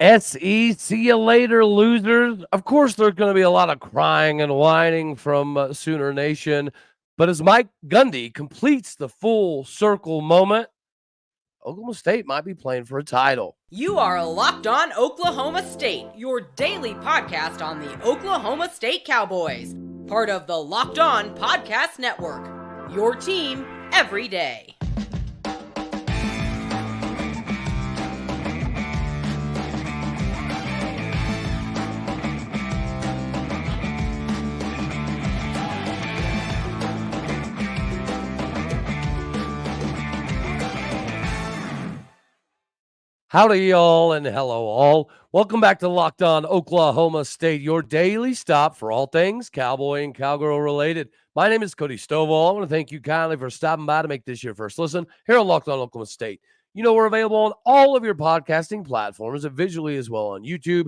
SECya Later LOUsers. Of course, there's going to be a lot of crying and whining from Sooner Nation. But as Mike Gundy completes the full circle moment, Oklahoma State might be playing for a title. You are Locked On Oklahoma State, your daily podcast on the Oklahoma State Cowboys, part of the Locked On Podcast Network, your team every day. Howdy, y'all, and hello, all. Welcome back to Locked On Oklahoma State, your daily stop for all things cowboy and cowgirl related. My name is Cody Stovall. I want to thank you kindly for stopping by to make this your first listen here on Locked On Oklahoma State. You know, we're available on all of your podcasting platforms and visually as well on YouTube.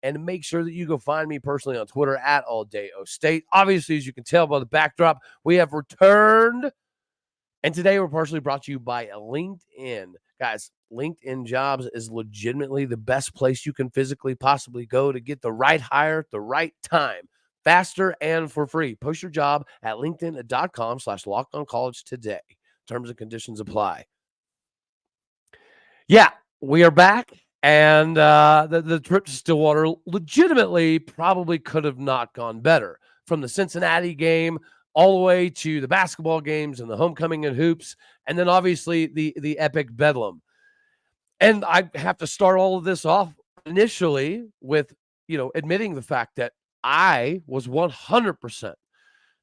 And make sure that you go find me personally on Twitter at AllDayOState. Obviously, as you can tell by the backdrop, we have returned. And today we're partially brought to you by LinkedIn. Guys, LinkedIn Jobs is legitimately the best place you can physically possibly go to get the right hire at the right time, faster and for free. Post your job at linkedin.com/lockedoncollege today. Terms and conditions apply. Yeah, we are back. And the trip to Stillwater legitimately probably could have not gone better. From the Cincinnati game all the way to the basketball games and the homecoming and hoops, and then obviously the epic Bedlam. And I have to start all of this off initially with, admitting the fact that I was 100%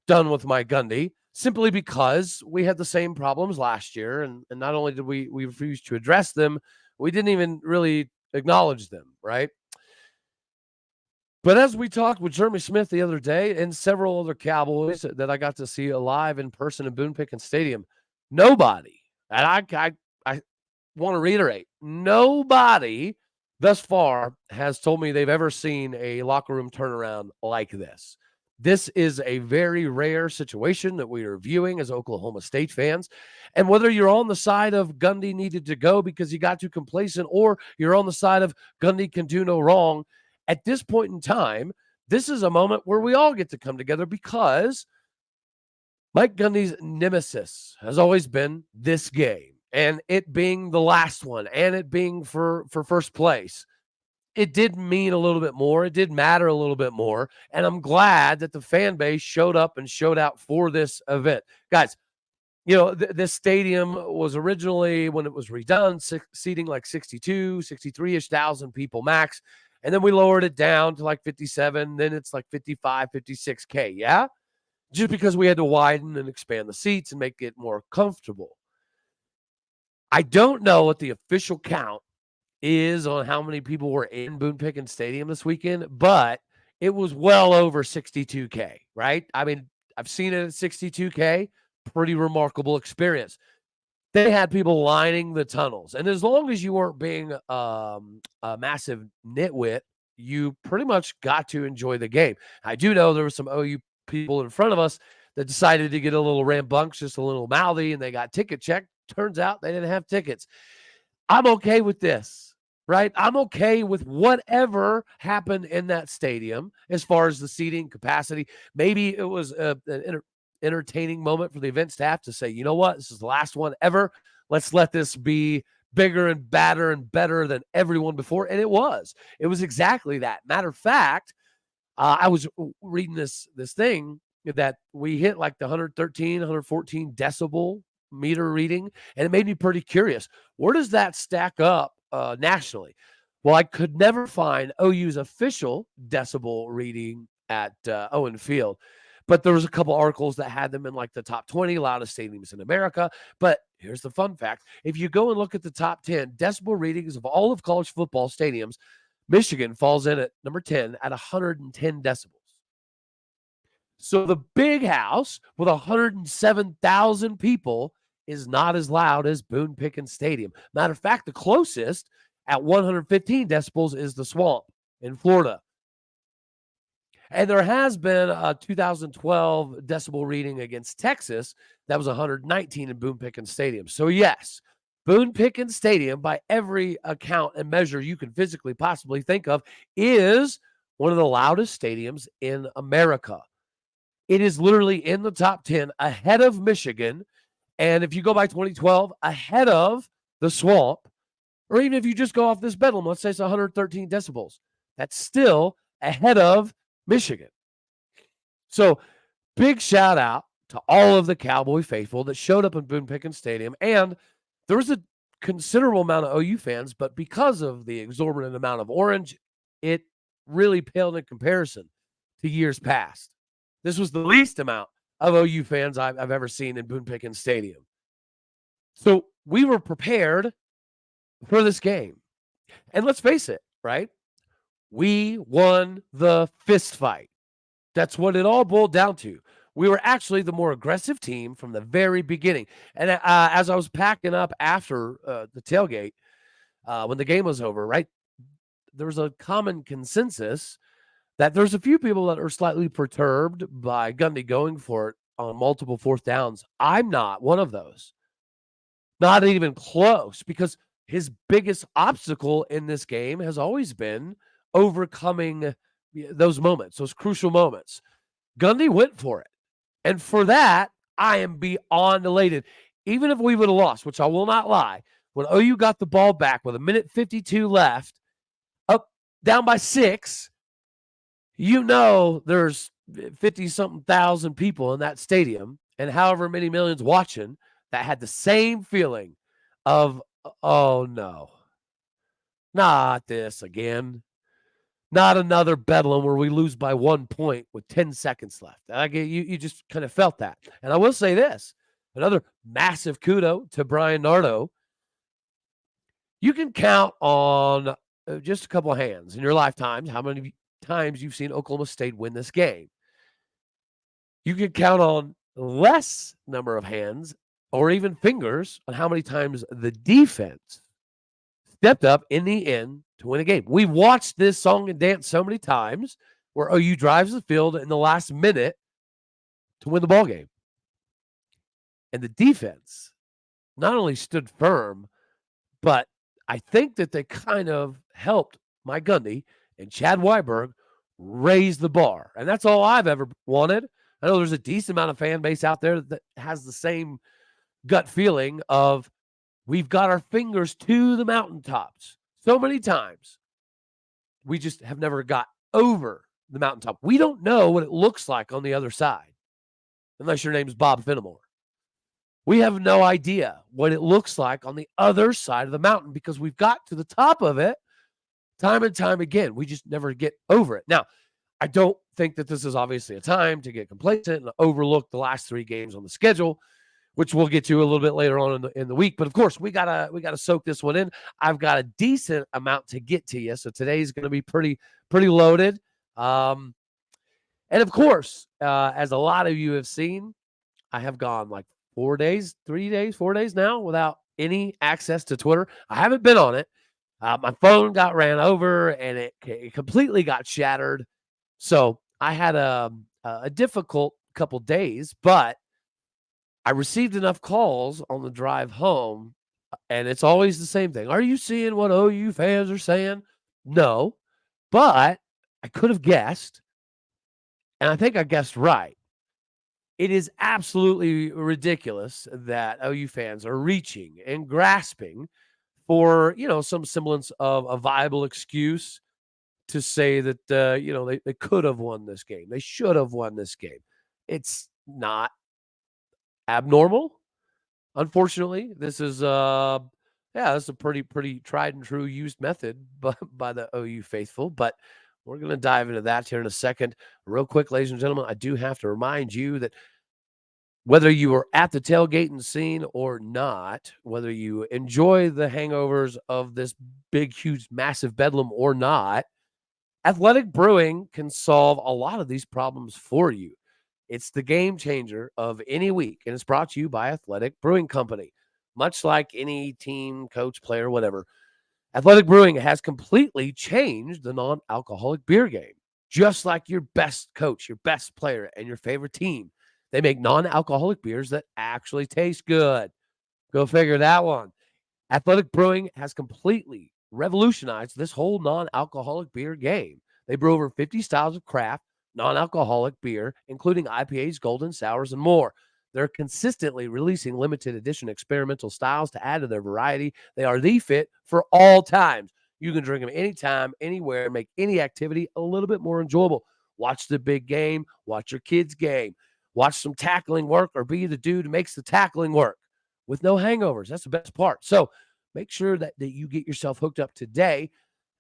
done with my Gundy simply because we had the same problems last year. And not only did we refuse to address them, we didn't even really acknowledge them, right? But as we talked with Jeremy Smith the other day and several other Cowboys that I got to see live in person in Boone Pickens Stadium, nobody, and I want to reiterate, nobody thus far has told me they've ever seen a locker room turnaround like this. This is a very rare situation that we are viewing as Oklahoma State fans. And whether you're on the side of Gundy needed to go because he got too complacent, or you're on the side of Gundy can do no wrong, at this point in time, this is a moment where we all get to come together because Mike Gundy's nemesis has always been this game, and it being the last one, and it being for first place. It did mean a little bit more. It did matter a little bit more. And I'm glad that the fan base showed up and showed out for this event. Guys, this stadium was originally, when it was redone, seating like 62, 63-ish thousand people max. And then we lowered it down to like 57. Then it's like 55, 56K. Yeah? Just because we had to widen and expand the seats and make it more comfortable. I don't know what the official count is on how many people were in Boone Pickens Stadium this weekend, but it was well over 62K, right? I mean, I've seen it at 62K. Pretty remarkable experience. They had people lining the tunnels. And as long as you weren't being a massive nitwit, you pretty much got to enjoy the game. I do know there were some OU people in front of us that decided to get a little rambunctious, a little mouthy, and they got ticket checked. Turns out they didn't have tickets. I'm okay with this, right? I'm okay with whatever happened in that stadium as far as the seating capacity. Maybe it was an entertaining moment for the event staff to say, you know what, this is the last one ever. Let's let this be bigger and badder and better than everyone before. And it was exactly that. Matter of fact, I was reading this thing that we hit like the 113, 114 decibel meter reading, and it made me pretty curious. Where does that stack up nationally? Well, I could never find OU's official decibel reading at Owen Field. But there was a couple articles that had them in like the top 20 loudest stadiums in America. But here's the fun fact. If you go and look at the top 10 decibel readings of all of college football stadiums, Michigan falls in at number 10 at 110 decibels. So the big house with 107,000 people is not as loud as Boone Pickens Stadium. Matter of fact, the closest at 115 decibels is the Swamp in Florida. And there has been a 2012 decibel reading against Texas that was 119 in Boone Pickens Stadium. So yes, Boone Pickens Stadium, by every account and measure you can physically possibly think of, is one of the loudest stadiums in America. It is literally in the top 10, ahead of Michigan. And if you go by 2012, ahead of the Swamp, or even if you just go off this Bedlam, let's say it's 113 decibels, that's still ahead of Michigan. So big shout out to all of the Cowboy faithful that showed up in Boone Pickens Stadium. And there was a considerable amount of OU fans, but because of the exorbitant amount of orange, it really paled in comparison to years past. This was the least amount of OU fans I've ever seen in Boone Pickens Stadium. So we were prepared for this game. And let's face it, right? We won the fist fight. That's what it all boiled down to. We were actually the more aggressive team from the very beginning. And as I was packing up after the tailgate, when the game was over, right, there was a common consensus that there's a few people that are slightly perturbed by Gundy going for it on multiple fourth downs. I'm not one of those. Not even close, because his biggest obstacle in this game has always been overcoming those moments, those crucial moments. Gundy went for it. And for that, I am beyond elated. Even if we would have lost, which I will not lie, when OU got the ball back with 1:52 left, up down by 6, you know there's 50-something thousand people in that stadium and however many millions watching that had the same feeling of, oh no, not this again. Not another Bedlam where we lose by 1 point with 10 seconds left. You just kind of felt that. And I will say this, another massive kudo to Brian Nardo. You can count on just a couple of hands in your lifetimes how many times you've seen Oklahoma State win this game. You can count on less number of hands or even fingers on how many times the defense stepped up in the end to win a game. We've watched this song and dance so many times where OU drives the field in the last minute to win the ball game. And the defense not only stood firm, but I think that they kind of helped Mike Gundy and Chad Weiberg raise the bar. And that's all I've ever wanted. I know there's a decent amount of fan base out there that has the same gut feeling of we've got our fingers to the mountaintops so many times. We just have never got over the mountaintop. We don't know what it looks like on the other side, unless your name is Bob Fenimore. We have no idea what it looks like on the other side of the mountain because we've got to the top of it time and time again. We just never get over it. Now, I don't think that this is obviously a time to get complacent and overlook the last 3 games on the schedule, which we'll get to a little bit later on in the week. But of course, we gotta soak this one in. I've got a decent amount to get to you, so today's going to be pretty loaded. And of course, as a lot of you have seen, I have gone like 4 days now without any access to Twitter. I haven't been on it. My phone got ran over and it completely got shattered. So I had a difficult couple days, but I received enough calls on the drive home, and it's always the same thing. Are you seeing what OU fans are saying? No, but I could have guessed, and I think I guessed right. It is absolutely ridiculous that OU fans are reaching and grasping for, some semblance of a viable excuse to say that, they could have won this game. They should have won this game. It's not abnormal. Unfortunately, this is that's a pretty tried and true used method by the OU faithful, but we're going to dive into that here in a second. Real quick, ladies and gentlemen, I do have to remind you that whether you are at the tailgating scene or not, whether you enjoy the hangovers of this big, huge, massive Bedlam or not, Athletic Brewing can solve a lot of these problems for you. It's the game changer of any week, and it's brought to you by Athletic Brewing Company. Much like any team, coach, player, whatever, Athletic Brewing has completely changed the non-alcoholic beer game. Just like your best coach, your best player, and your favorite team, they make non-alcoholic beers that actually taste good. Go figure that one. Athletic Brewing has completely revolutionized this whole non-alcoholic beer game. They brew over 50 styles of craft, non-alcoholic beer, including IPAs, golden sours, and more. They're consistently releasing limited edition experimental styles to add to their variety. They are the fit for all times. You can drink them anytime, anywhere, make any activity a little bit more enjoyable. Watch the big game, watch your kids' game, watch some tackling work, or be the dude who makes the tackling work with no hangovers. That's the best part. So make sure that you get yourself hooked up today.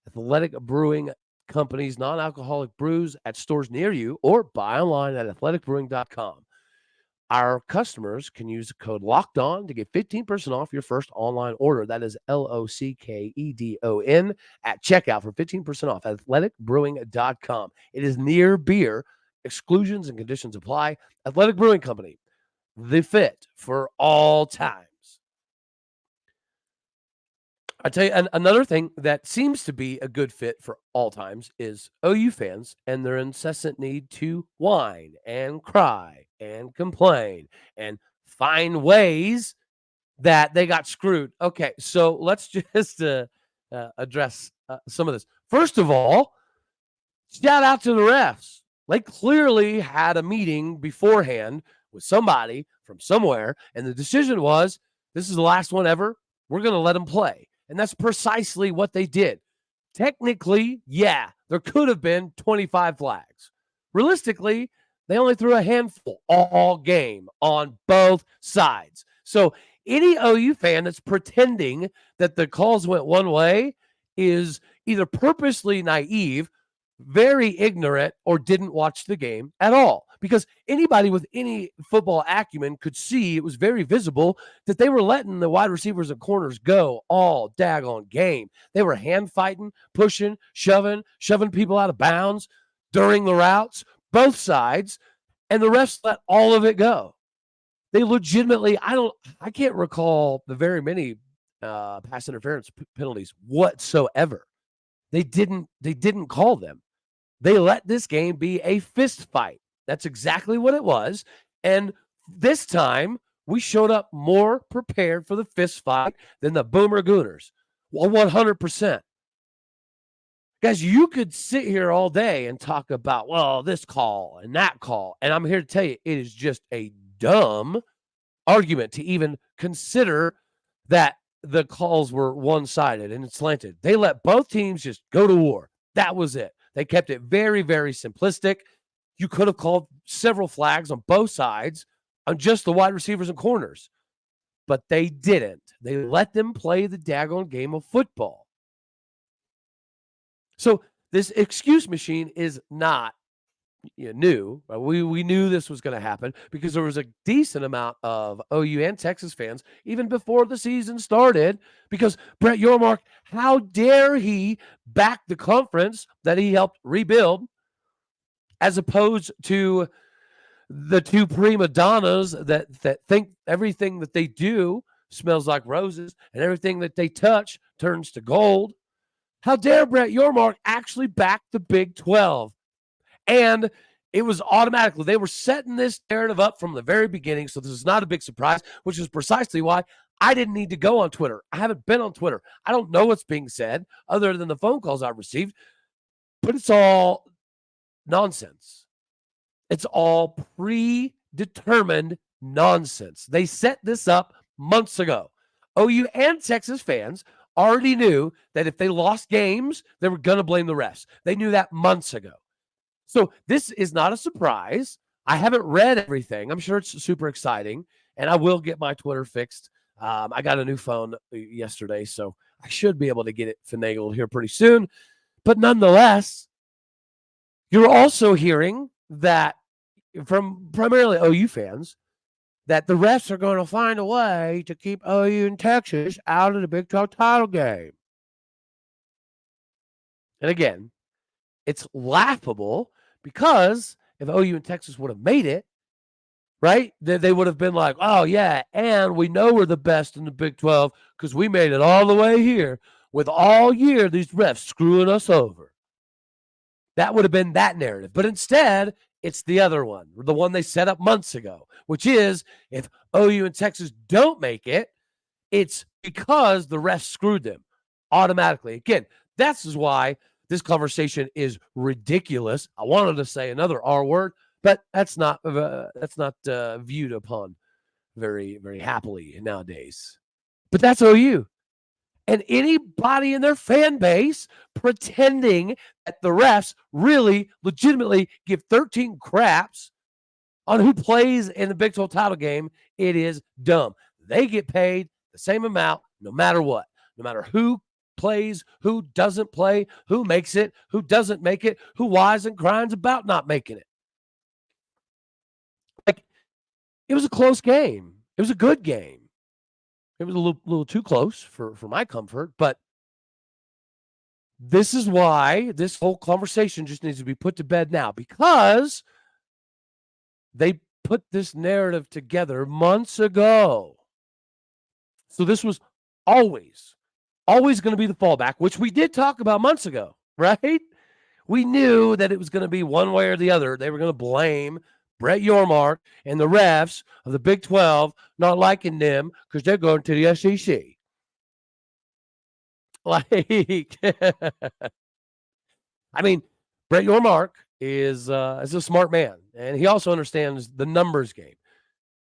Athletic Brewing Company's non-alcoholic brews at stores near you, or buy online at athleticbrewing.com. Our customers can use the code LOCKEDON to get 15% off your first online order. That is LOCKEDON at checkout for 15% off at athleticbrewing.com. It is near beer. Exclusions and conditions apply. Athletic Brewing Company, the fit for all times. I tell you, another thing that seems to be a good fit for all times is OU fans and their incessant need to whine and cry and complain and find ways that they got screwed. Okay, so let's just address some of this. First of all, shout out to the refs. They clearly had a meeting beforehand with somebody from somewhere, and the decision was, this is the last one ever. We're going to let them play. And that's precisely what they did. Technically, yeah, there could have been 25 flags. Realistically, they only threw a handful all game on both sides. So any OU fan that's pretending that the calls went one way is either purposely naive, very ignorant, or didn't watch the game at all. Because anybody with any football acumen could see it was very visible that they were letting the wide receivers and corners go all daggone game. They were hand fighting, pushing, shoving people out of bounds during the routes, both sides, and the refs let all of it go. They legitimately, I can't recall the very many pass interference penalties whatsoever. They didn't call them. They let this game be a fist fight. That's exactly what it was. And this time, we showed up more prepared for the fist fight than the Boomer Gooners. Well, 100%. Guys, you could sit here all day and talk about, well, this call and that call. And I'm here to tell you, it is just a dumb argument to even consider that the calls were one-sided and slanted. They let both teams just go to war. That was it. They kept it very, very simplistic. You could have called several flags on both sides on just the wide receivers and corners, but they didn't. They let them play the daggone game of football. So this excuse machine is not new. We knew this was going to happen because there was a decent amount of OU and Texas fans even before the season started, because Brett Yormark, how dare he back the conference that he helped rebuild, as opposed to the two prima donnas that think everything that they do smells like roses and everything that they touch turns to gold. How dare Brett Yormark actually back the Big 12? And it was automatically, they were setting this narrative up from the very beginning, so this is not a big surprise, which is precisely why I didn't need to go on Twitter. I haven't been on Twitter. I don't know what's being said other than the phone calls I've received, but it's all nonsense. It's all predetermined nonsense. They set this up months ago. OU and Texas fans already knew that if they lost games, they were going to blame the refs. They knew that months ago. So this is not a surprise. I haven't read everything. I'm sure it's super exciting, and I will get my Twitter fixed. I got a new phone yesterday, so I should be able to get it finagled here pretty soon. But nonetheless, you're also hearing that from primarily OU fans that the refs are going to find a way to keep OU and Texas out of the Big 12 title game. And again, it's laughable because if OU and Texas would have made it, right, they would have been like, oh, yeah, and we know we're the best in the Big 12 because we made it all the way here with all year these refs screwing us over. That would have been that narrative. But instead, it's the other one, the one they set up months ago, which is if OU and Texas don't make it, It's because the refs screwed them automatically. Again, that's why this conversation is ridiculous. I wanted to say another R word, but that's not viewed upon very, very happily nowadays. But that's OU. And anybody in their fan base pretending that the refs really legitimately give 13 craps on who plays in the Big 12 title game, it is dumb. They get paid the same amount no matter what, no matter who plays, who doesn't play, who makes it, who doesn't make it, who whines and grinds about not making it. Like, it was a close game. It was a good game. It was a little too close for my comfort, but this is why this whole conversation just needs to be put to bed now, because they put this narrative together months ago. So this was always going to be the fallback, which we did talk about months ago, right? We knew that it was going to be one way or the other. They were going to blame Brett Yormark and the refs of the Big 12 not liking them because they're going to the SEC. Like, I mean, Brett Yormark is a smart man, and he also understands the numbers game.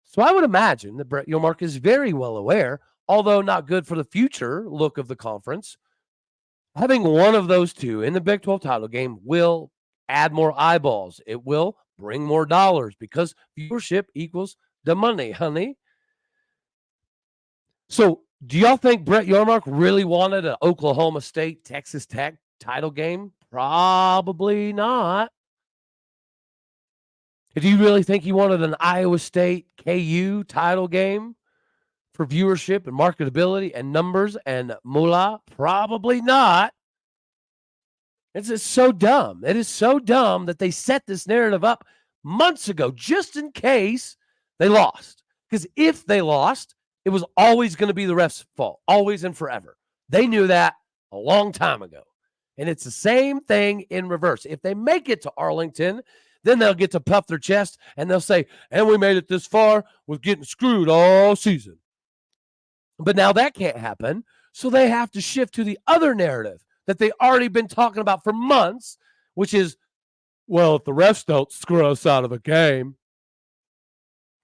So I would imagine that Brett Yormark is very well aware, although not good for the future look of the conference. Having one of those two in the Big 12 title game will add more eyeballs. It will bring more dollars because viewership equals the money, honey. So do y'all think Brett Yormark really wanted an Oklahoma State, Texas Tech title game? Probably not. Do you really think he wanted an Iowa State KU title game for viewership and marketability and numbers and moolah? Probably not. It's just so dumb. It is so dumb that they set this narrative up months ago just in case they lost. Because if they lost, it was always going to be the refs' fault, always and forever. They knew that a long time ago. And it's the same thing in reverse. If they make it to Arlington, then they'll get to puff their chest and they'll say, and we made it this far with getting screwed all season. But now that can't happen. So they have to shift to the other narrative that they already been talking about for months, which is, well, if the refs don't screw us out of the game,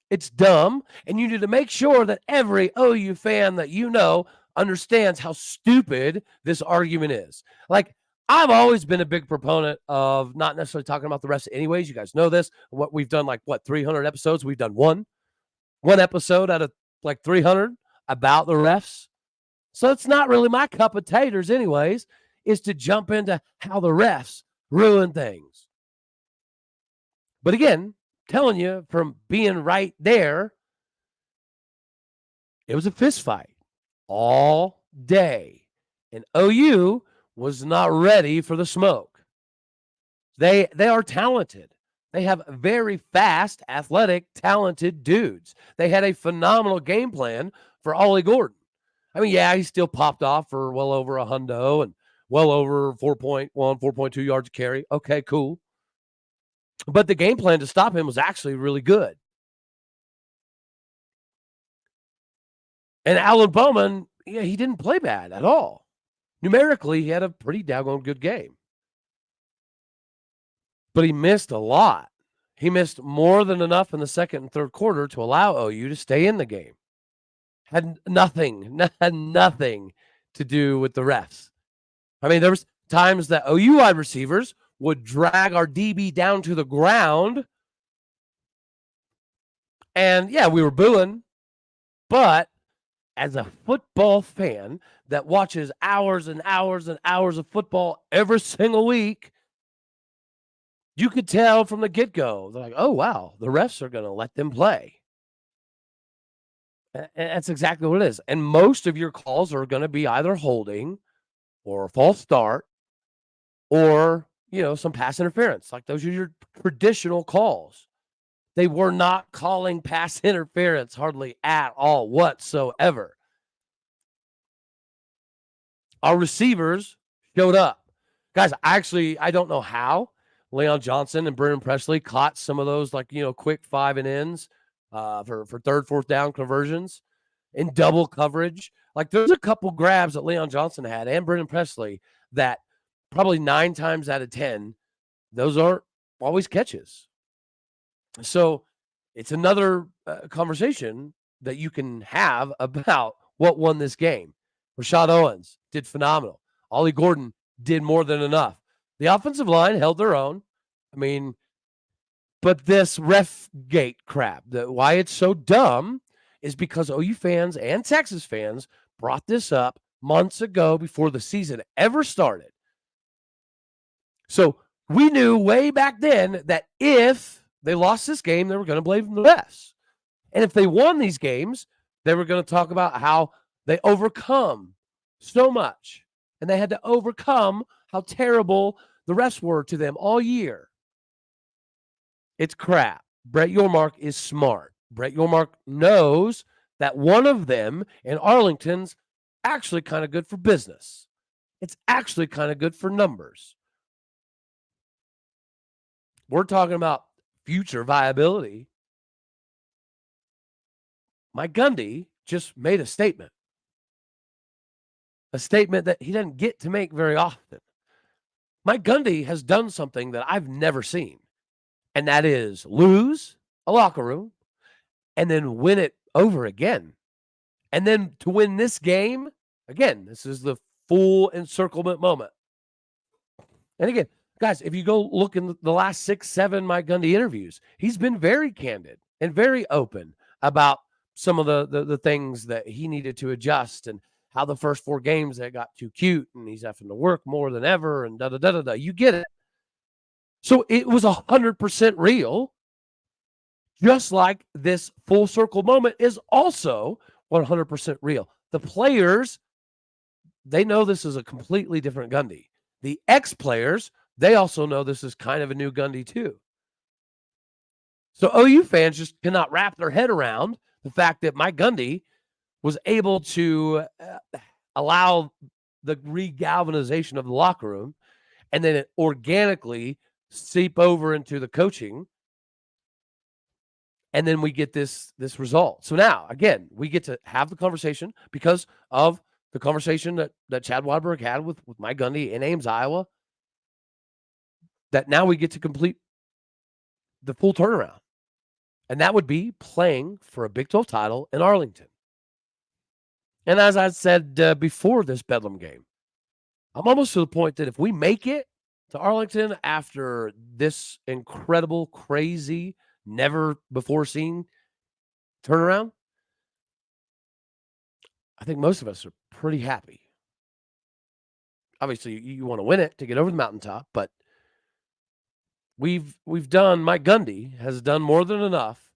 it's dumb. And you need to make sure that every OU fan that you know understands how stupid this argument is. Like, I've always been a big proponent of not necessarily talking about the refs anyways. You guys know this. What we've done, 300 episodes? We've done one episode out of 300 about the refs. So it's not really my cup of taters anyways, is to jump into how the refs ruin things. But again, telling you from being right there, it was a fist fight all day. And OU was not ready for the smoke. They are talented. They have very fast, athletic, talented dudes. They had a phenomenal game plan for Ollie Gordon. I mean, yeah, he still popped off for well over a hundo and well over 4.1, 4.2 yards a carry. Okay, cool. But the game plan to stop him was actually really good. And Alan Bowman, yeah, he didn't play bad at all. Numerically, he had a pretty daggone good game. But he missed a lot. He missed more than enough in the second and third quarter to allow OU to stay in the game. Had nothing to do with the refs. I mean, there was times that OU wide receivers would drag our DB down to the ground. And yeah, we were booing. But as a football fan that watches hours and hours and hours of football every single week, you could tell from the get-go, they're like, oh, wow, the refs are going to let them play. And that's exactly what it is. And most of your calls are going to be either holding or a false start or, some pass interference. Like, those are your traditional calls. They were not calling pass interference hardly at all whatsoever. Our receivers showed up. Guys, I don't know how Leon Johnson and Brennan Presley caught some of those, quick 5 and ends for third, fourth down conversions. in double coverage. Like there's a couple grabs that Leon Johnson had and Brendan Presley that probably 9 times out of 10, those aren't always catches. So it's another conversation that you can have about what won this game. Rashad Owens did phenomenal. Ollie Gordon did more than enough. The offensive line held their own. I mean, but this ref gate crap, why it's so dumb is because OU fans and Texas fans brought this up months ago before the season ever started. So we knew way back then that if they lost this game, they were going to blame the refs. And if they won these games, they were going to talk about how they overcome so much. And they had to overcome how terrible the refs were to them all year. It's crap. Brett Yormark is smart. Brett Yormark knows that one of them in Arlington's actually kind of good for business. It's actually kind of good for numbers. We're talking about future viability. Mike Gundy just made a statement that he doesn't get to make very often. Mike Gundy has done something that I've never seen, and that is lose a locker room and then win it over again. And then to win this game, again, this is the full encirclement moment. And again, guys, if you go look in the last 6, 7 Mike Gundy interviews, he's been very candid and very open about some of the things that he needed to adjust and how the first 4 games that got too cute and he's having to work more than ever and da-da-da-da-da. You get it. So it was 100% real, just like this full circle moment is also 100% real. The players, they know this is a completely different Gundy. The ex-players, they also know this is kind of a new Gundy too. So OU fans just cannot wrap their head around the fact that Mike Gundy was able to allow the regalvanization of the locker room and then it organically seep over into the coaching. And then we get this result. So now, again, we get to have the conversation because of the conversation that Chad Wadberg had with Mike Gundy in Ames, Iowa, that now we get to complete the full turnaround. And that would be playing for a Big 12 title in Arlington. And as I said before this Bedlam game, I'm almost to the point that if we make it to Arlington after this incredible, crazy, never before seen turnaround, I think most of us are pretty happy. Obviously, you want to win it to get over the mountaintop, but we've done, Mike Gundy has done more than enough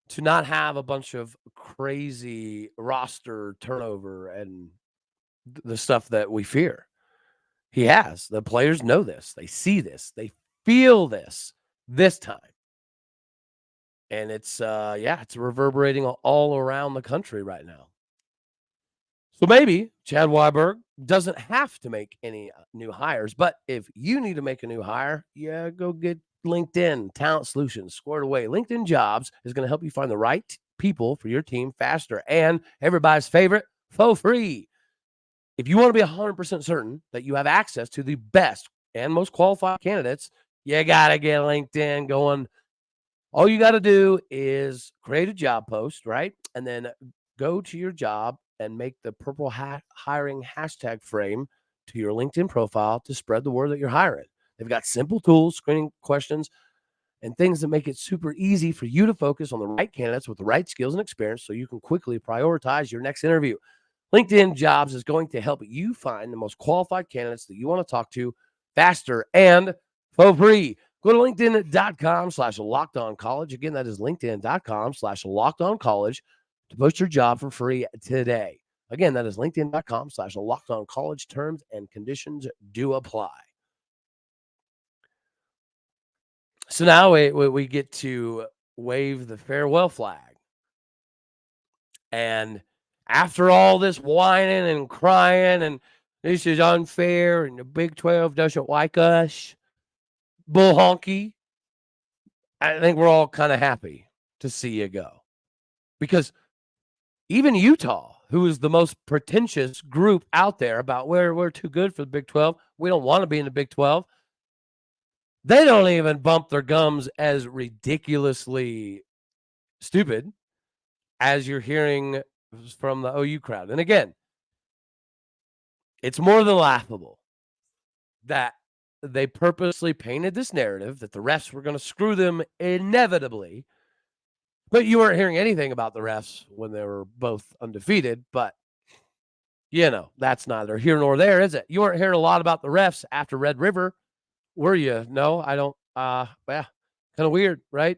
to not have a bunch of crazy roster turnover and the stuff that we fear. He has. The players know this. They see this. They feel this time. And it's reverberating all around the country right now. So maybe Chad Weiberg doesn't have to make any new hires, but if you need to make a new hire, go get LinkedIn Talent Solutions squared away. LinkedIn Jobs is going to help you find the right people for your team faster and everybody's favorite, for free. If you want to be 100% certain that you have access to the best and most qualified candidates, you got to get LinkedIn going. All you got to do is create a job post, right? And then go to your job and make the purple hiring hashtag frame to your LinkedIn profile to spread the word that you're hiring. They've got simple tools, screening questions, and things that make it super easy for you to focus on the right candidates with the right skills and experience so you can quickly prioritize your next interview. LinkedIn Jobs is going to help you find the most qualified candidates that you want to talk to faster and for free. Go to linkedin.com/lockedoncollege. Again, that is linkedin.com/lockedoncollege to post your job for free today. Again, that is linkedin.com/lockedoncollege. Terms and conditions do apply. So now we get to wave the farewell flag. And after all this whining and crying and this is unfair and the Big 12 doesn't like us, bull honky, I think we're all kind of happy to see you go. Because Even Utah, who is the most pretentious group out there about we're too good for the Big 12, we don't want to be in the Big 12, they don't even bump their gums as ridiculously stupid as you're hearing from the OU crowd. And again, it's more than laughable that they purposely painted this narrative that the refs were going to screw them inevitably. But you weren't hearing anything about the refs when they were both undefeated. But, that's neither here nor there, is it? You weren't hearing a lot about the refs after Red River, were you? No, I don't. Yeah, kind of weird, right?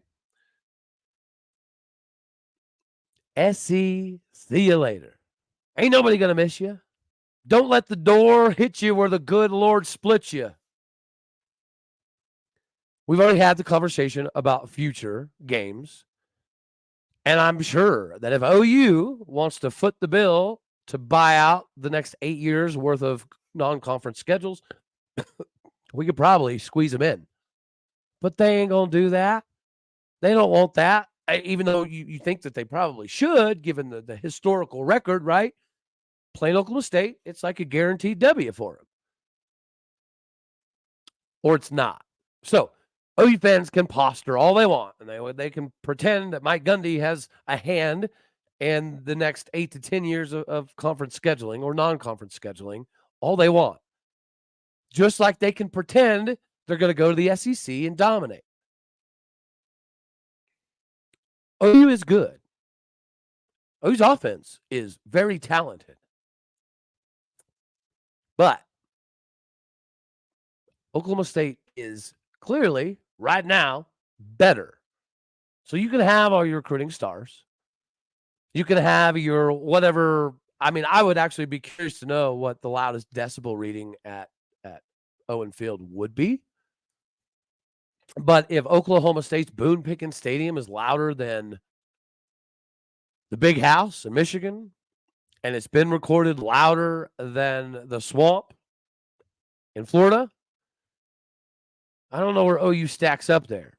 See you later. Ain't nobody going to miss you. Don't let the door hit you where the good Lord splits you. We've already had the conversation about future games. And I'm sure that if OU wants to foot the bill to buy out the next 8 years worth of non-conference schedules, we could probably squeeze them in. But they ain't going to do that. They don't want that, even though you think that they probably should, given the historical record, right? Plain Oklahoma State, it's like a guaranteed W for them. Or it's not. So OU fans can posture all they want, and they can pretend that Mike Gundy has a hand in the next 8 to 10 years of conference scheduling or non-conference scheduling, all they want. Just like they can pretend they're going to go to the SEC and dominate. OU is good. OU's offense is very talented. But Oklahoma State is clearly, right now, better. So you can have all your recruiting stars. You can have your whatever. I mean, I would actually be curious to know what the loudest decibel reading at Owen Field would be. But if Oklahoma State's Boone Pickens Stadium is louder than the Big House in Michigan, and it's been recorded louder than the Swamp in Florida, I don't know where OU stacks up there.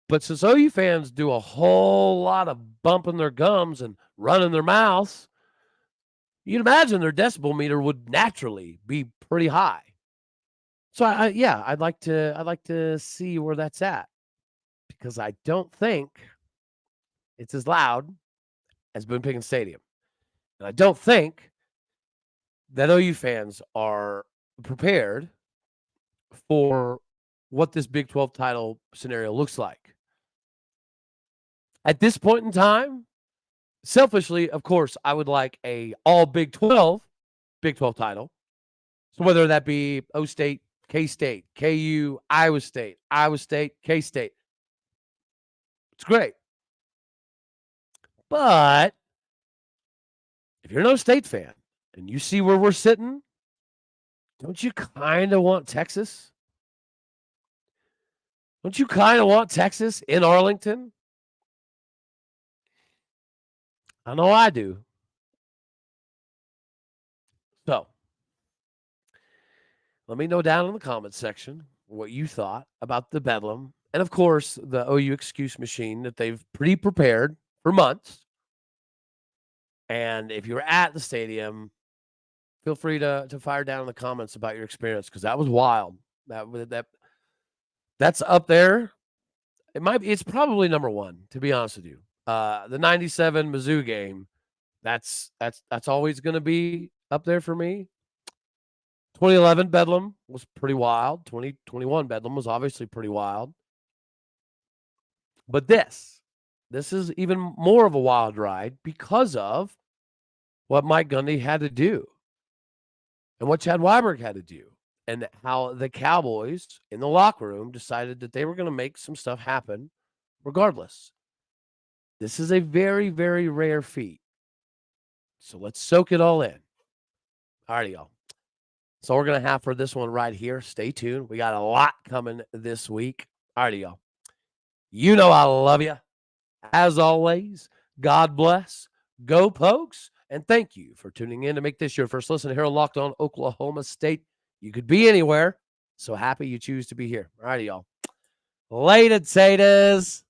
But since OU fans do a whole lot of bumping their gums and running their mouths, you'd imagine their decibel meter would naturally be pretty high. So I'd like to see where that's at, because I don't think it's as loud as Boone Pickens Stadium, and I don't think that OU fans are prepared for what this Big 12 title scenario looks like. At this point in time, selfishly, of course, I would like a all Big 12 title. So whether that be O State, K-State, KU, Iowa State, K-State. It's great. But if you're an O State fan and you see where we're sitting, don't you kind of want Texas? Don't you kind of want Texas in Arlington? I know I do. So, let me know down in the comments section what you thought about the Bedlam. And, of course, the OU excuse machine that they've pre-prepared for months. And if you're at the stadium, feel free to fire down in the comments about your experience, because that was wild. That's up there. It's probably number one, to be honest with you. The 97 Mizzou game, that's always going to be up there for me. 2011 Bedlam was pretty wild. 2021 Bedlam was obviously pretty wild. But this is even more of a wild ride because of what Mike Gundy had to do and what Chad Weiberg had to do, and how the Cowboys in the locker room decided that they were going to make some stuff happen regardless. This is a very, very rare feat. So let's soak it all in. All right, y'all. So we're going to have for this one right here. Stay tuned. We got a lot coming this week. All right, y'all. You know I love you. As always, God bless. Go Pokes. And thank you for tuning in to make this your first listen here on Locked On Oklahoma State. You could be anywhere. So happy you choose to be here. All righty, y'all. Later, taters.